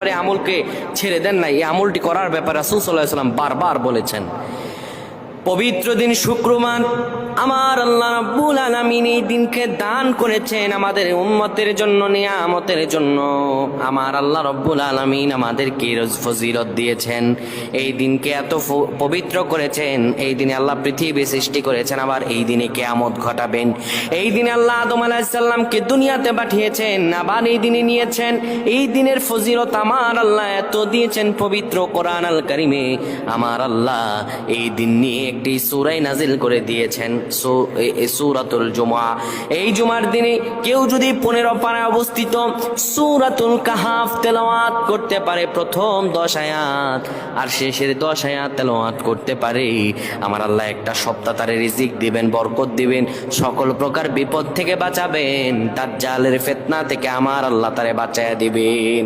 আমলকে ছেড়ে দেন নাই, এই আমলটি করার ব্যাপারে রাসূল সাল্লাল্লাহু আলাইহি ওয়াসাল্লাম বারবার বলেছেন। পবিত্র দিন শুক্রবার আমার আল্লাহ রাব্বুল আলামিন এই দিনকে দান করেছেন আমাদের উম্মতের জন্য, নিয়ামতের জন্য। আমার আল্লাহ রাব্বুল আলামিন আমাদেরকে ফজিলত দিয়েছেন, এই দিনকে এত পবিত্র করেছেন। এই দিনে আল্লাহ পৃথিবী সৃষ্টি করেছেন, আবার এই দিনে কিয়ামত ঘটাবেন। এই দিনে আল্লাহ আদম আলাইহিস সালামকে দুনিয়াতে পাঠিয়েছেন, আবার এই দিনে নিয়েছেন। এই দিনের ফজিলত আমার আল্লাহ এত দিয়েছেন পবিত্র কোরআন আল কারিমে। আমার আল্লাহ এই দিন নিয়ে একটি সূরা নাজিল করে দিয়েছেন, সূরাতুল জুমআ। এই জুমার দিনে কেউ যদি 15 পারায় অবস্থিত সূরাতুল কাহাফ তেলাওয়াত করতে পারে, প্রথম 10 আয়াত আর শেষের 10 আয়াত তেলাওয়াত করতে পারে, আমার আল্লাহ একটা সপ্তাহ তারে রিজিক দিবেন, বরকত দিবেন, সকল প্রকার বিপদ থেকে বাঁচাবেন, দাজ্জালের ফিতনা থেকে আমার আল্লাহ তারে বাঁচায়া দিবেন।